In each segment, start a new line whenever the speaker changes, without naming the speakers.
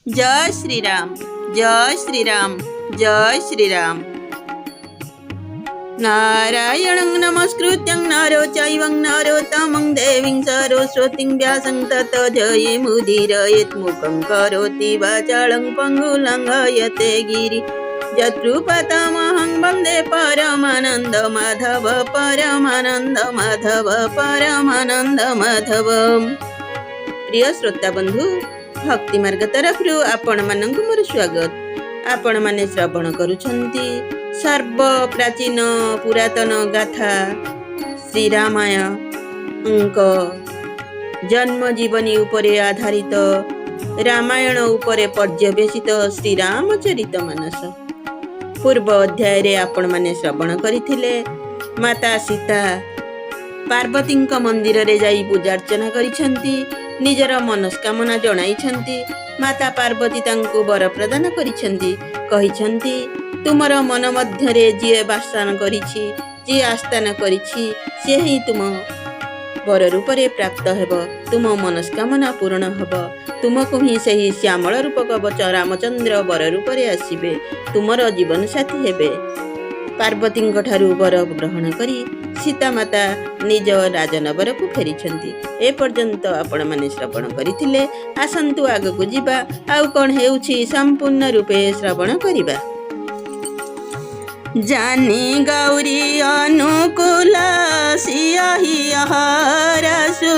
जय श्री राम, जय श्री राम, जय श्री राम। नारायणं नमस्कृत्यं नरो चैवं नरोत्तमं देवीं सरस्वतीं व्यासं ततो जयमुदीरयेत् मुखं करोति वाचालं पङ्गुलङ्घयते गिरि यत्कृपातमहं वन्दे परमानन्द माधव परमानन्द माधव परमानन्द माधव। प्रिय श्रोता बंधु, भक्ति मार्ग तरफ आपण मानक मोर स्वागत। आपण माने श्रवण करुछंती सर्व प्राचीन पुरातन गाथा श्री रामायण जन्म जीवनी उपरे आधारित रामायण उपरे पर्यवेसित श्री रामचरित मानस। पूर्व अध्याय रे आपण माने श्रवण करिथिले माता सीता पार्वती मंदिर रे जाई पूजा अर्चना करिछंती, निजर मनस्कामना जणाइछंती। माता पार्वती तांको वर प्रदान करिछंती, कहिछंती तुमर मन मध्य रे जे वासन करिछि, जे आस्थान करिछि, से ही तुम वर रूप रे प्राप्त हेब, तुम मनस्कामना पूर्ण हेब। तुमको ही सही श्यामल रूपक बच रामचंद्र वर रूप रे आसीबे, तुमर जीवन साथी हेबे। पार्वती वर ग्रहण करी सीता माता निज राजनगर को फेरिछंती। ए पर्यंत आपण माने श्रवण करिथिले। आसंतु आगकु जिबा, आउ कोन हेउछि संपूर्ण रूपे श्रवण करिबा। जानी गौरी अनुकूल सियाही हरसु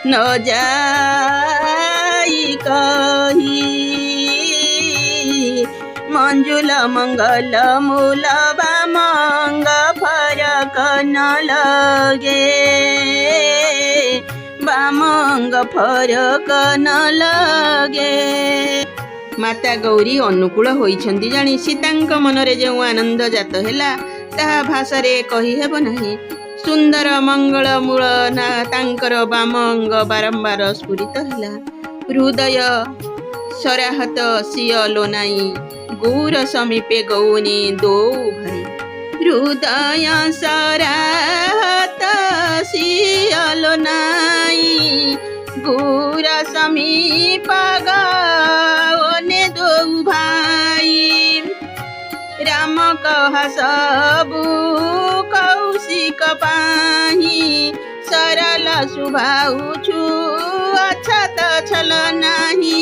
न जाई कही, मंजुल मंगल मूल बामंग फरक न लगे, बामंग फरक न लगे। माता गौरी अनुकूल होइछंती जानी सीतांक मनरे जो आनंद जात हेला ताहा भाषारे कहि हेब नाही। सुंदर मंगल मूल ना तांकर बामंग बारंबार स्फुरित हेला। हृदय सराहत सियलो नाई, गुर समीपे गौनी दो भाई। हृदय सराहत सियलो नाई, गुर समीप गौने दो भाई। राम कहा सबु कौशिक पाही, सरल सुभाउ छु अछत छल नाही।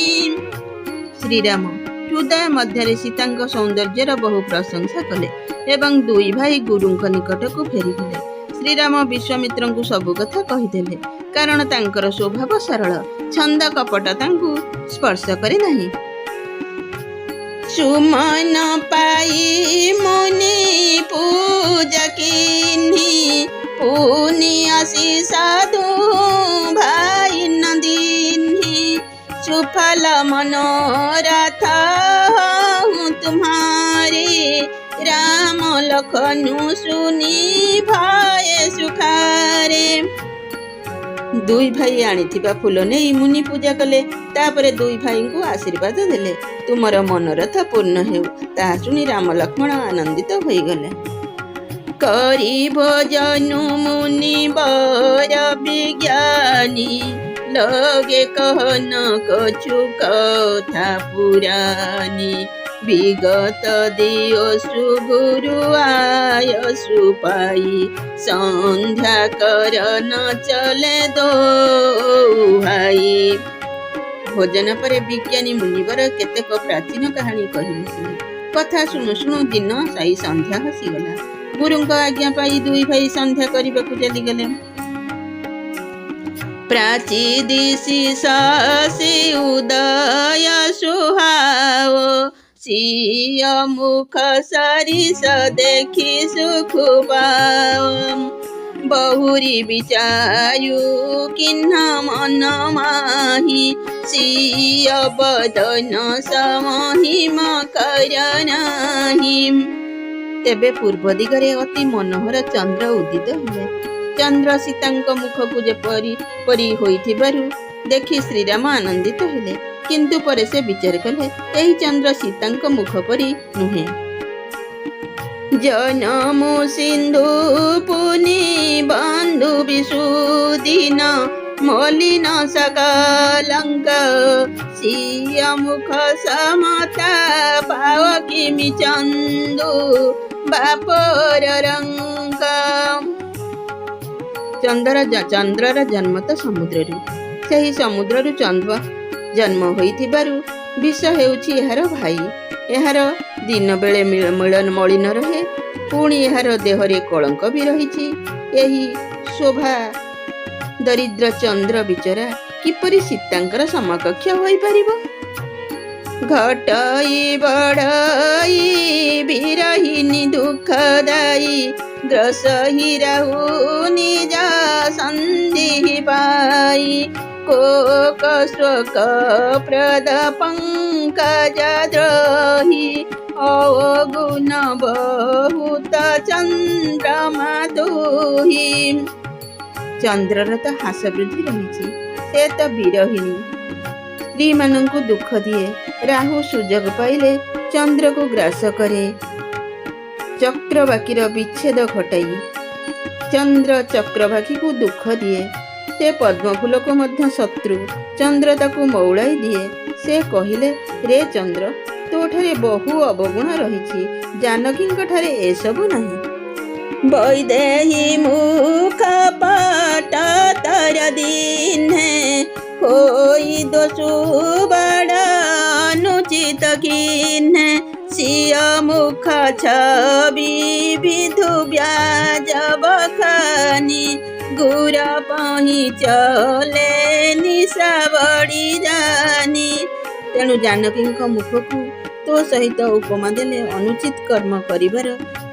श्रीराम हृदय मध्य सीतांक सौंदर्यर बहु प्रशंसा कले एवं दुई भाई गुरुंक निकट को फेरीगले। श्रीराम विश्वामित्र को सबु कथा कहीदेले, कारण तांकर स्वभाव सरल, छंद कपट तांकु स्पर्श करे नहीं। सुमन पाई मुनि पूजा किन्ही, पुनि आसी साधु भाई नंदिनी। सुफल मनोरथ हूँ तुम्हारे, राम लखनु सुनी भय सुखारे। दुई भाई आनिथिबा फूल नहीं मुनि पूजा कले, तापरे दुई भाई को आशीर्वाद देले। तुमर मनोरथ पूर्ण हेउ, ताहा सुनी राम लक्ष्मण आनंदित होई गले। करी भोजनु मुनि वर विज्ञानी, लगे कहन कछु कथा पुरानी। विगत दियो सुगुरु आय सुपाई, संध्या करन चले दो भाई। भोजन पर विज्ञानी मुनिवर केतेक प्राचीन कहानी कहिले। कथा शुणु शुणु दिन साई संध्या हसीगला। गुरुंक आज्ञा पाई दुई भाई संध्या करबाकु चली गले। प्राची दिशी सासी उदय सुहाओ, सिय मुख सरिस देखी सुख पाओ। बहुरी विचारु किन्ह मन माही, सिय बदन समहिम कर नाही। तेबे पूर्व दिगरे अति मनोहर चंद्र उदित हुए। चंद्र सीतांक मुख को जेपरी परी होइथिबारु देखि श्रीराम आनंदित हेले, किंतु परे से विचार कले एही चंद्र सीतांक मुख परी नुहे। जनमु सिंधु पुनि बंधु विशुदिन, मलिन सकलंक सिय मुख समता पाव किमि चंदु बापर रंग। चंद्रर जन्म तो समुद्ररू, सही समुद्ररू चंद्र जन्म होइथिबारु विष हेउछि एहार भाई। एहार दिन बेले मिलन मलिन रहे, पुणी एहार देहरे कलंक भी रहिछि। एही शोभा दरिद्र चंद्र बिचरा किपरि सीतांकर समकक्ष होई परिबो। घटई बड़ई बिरहिनी दुखदाई ग्रसहि रहु निज संधि पाई। कोक शोक प्रद पंकज द्रोही अवगुण बहुत चंद्रमा दुही। चंद्रर तो हास वृद्धि रही, से तो विरहिणी स्त्री मानंकु दुख दिए। राहु सुजोग पाइले चंद्र को ग्रास करे। चक्रवाकीर विच्छेद घटाई चंद्र चक्रवाकी को दुख दिए। से पद्मफूल को मध्य शत्रु चंद्र ताकू मौलाई दिए। से कहिले, रे चंद्र तोठारे बहु अवगुण रही, जानकींक ठारे एसबु नहीं। वैदेही मुख पाट तर दीन्हे होई दोषु बड़ अनुचित किन्हे। सिय मुख छवि विधु ब्याज बखानी गुर पही चले निशा बड़ी जानी। तेणु जानकींक मुखକୁ तो सहित उपमा देले अनुचित कर्म करिबार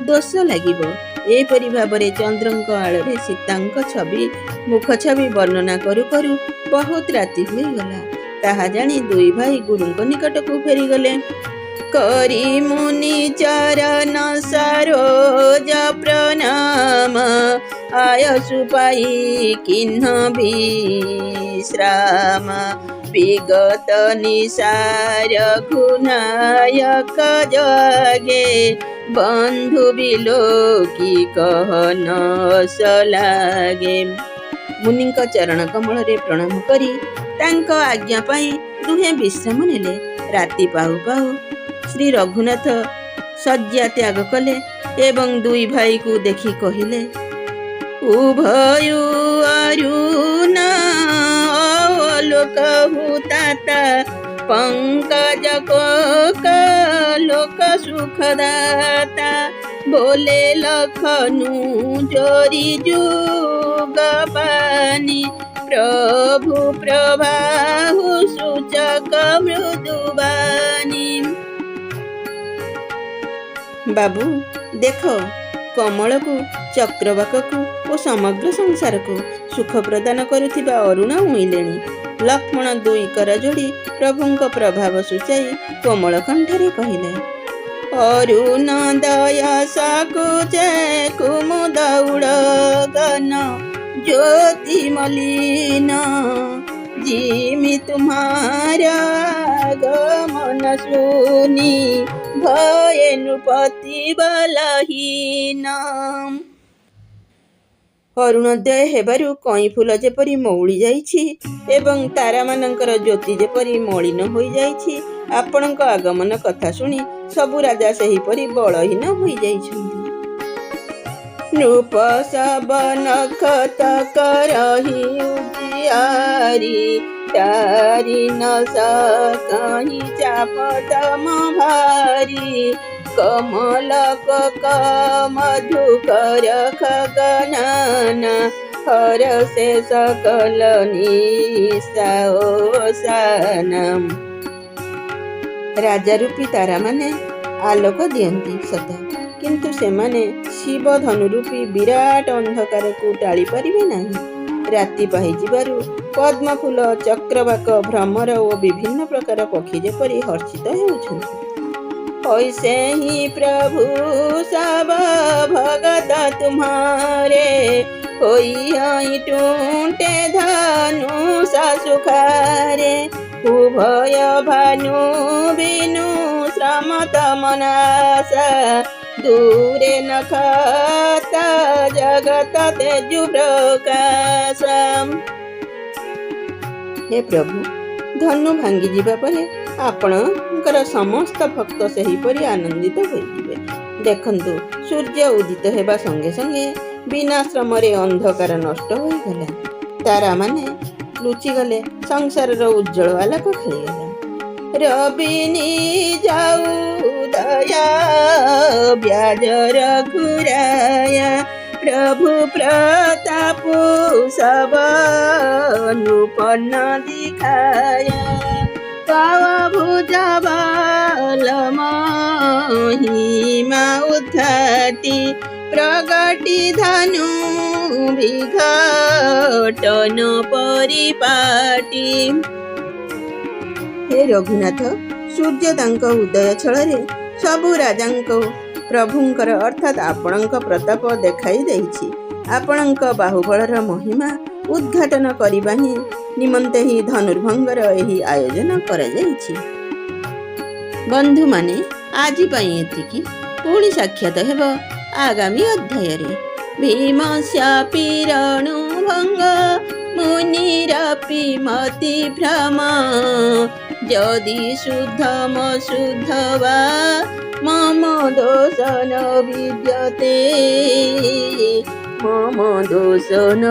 दोष लागिबो। एपरि भाବରେ चंद्रଙ୍କ आଳରେ सीताଙ୍କ छवि मुख छवि वर्णना करू करू बहुत राति होईगला। ताहा जानी दुई भाई गुरुଙ୍କ निकटକୁ फेरीगले। करी मुनि चरण सरोज प्रणाम आयसु पाई किन्ह विश्राम। विगत निसार गुनायक जगे बंधु बिलोकी कह न सलागे। मुनिଙ୍କ चरण कमल रे प्रणाम करी तांक आज्ञा पाई दुहे विश्राम नेले। राति पाहु पाहु श्री रघुनाथ शଯ୍ୟା त्याग कले एवं दुई भाई को देखी कहिले, उभय अरुण अवलोकहु ताता पंकज कोक लोक सुखदाता। बोले लखनु जोरी जुग पानी प्रभु प्रभाहु सूचक मृदुबानी। बाबू देख, कमल को चक्रवाक को और समग्र संसार को सुख प्रदान करुथिबा अरुण उइलेणी। लक्ष्मण दुई कर जोड़ी प्रभुंक प्रभाव सूचाई कोमल कंठरे कहिले, अरुण दया सकुचे कुमुद उड़गन ज्योति मलिन जिमि तुम्हारा गमन सुनी भये नृपति बलहीन। अरुणोदय हेबारु कई फूल जेपरी मौली जाइछि एवं तारा मानंकर ज्योति जेपरी मलिन होई जाइछि। आपणक आगमन कथा शुणी सबु राजा सेहीपरि बलहीन होई जाइछन्ति। नृप सब नखत करहि उजियारी तारी न सकहि चापदम भारी। कमलक मधुकर खगनन हर से सकल निशा ओसानम। राजा रूपी तारा माने आलोक दियंती सत, किंतु सेमाने शिव धनुरूपी विराट अंधकार को टाली परिबे नहीं। राति पाहि जिबारु पद्मफूल चक्रवाक भ्रमर और विभिन्न प्रकार पक्षी जेपरी हर्षित हेउछन्ति। ऐसे ही प्रभु सब भगत तुम्हारे होई टूटे धनु सुखारे। उभय भानु बिनु श्रमत मनासा दूरे नखत जगत तेजु प्रकाशम। हे प्रभु, धनु भांगी जिबा परे आपणकर समस्त भक्त सेहीपरि आनंदित होइजिबे। देखंतु सूर्य उदित हेबा संगे संगे बिना श्रमरे अंधकार नष्ट होइगला, तारा माने लुचिगले, संसारर उज्जवल आलोक खेलीगला। रबिनी जाऊ दया ब्याजर घुराया, प्रभु प्रताप सब नूपन दिखाया। तव भुजा बल महिमा उद्घाटी, प्रगटी धनु विघटन परिपाटी। हे रघुनाथ, सूर्य तांक उदय छଳରେ सबु राजांक प्रभुंकर अर्थात आपणଙ୍କ प्रताप देखाई देइछि। आपणଙ୍କ बाहुबलर महिमा उद्घाटन करिबा ही निमंते ही धनुर्भंगर एही आयोजन करा जाइछि। बंधु माने आजि पई एतिकी, पुणी साक्षात हेब आगामी अध्याय रे। भीम शापिरणु भंग मुनिरापि मति भ्रम, जदि शुद्धम शुद्धवा मम दोष न विद्यते, मम दोष न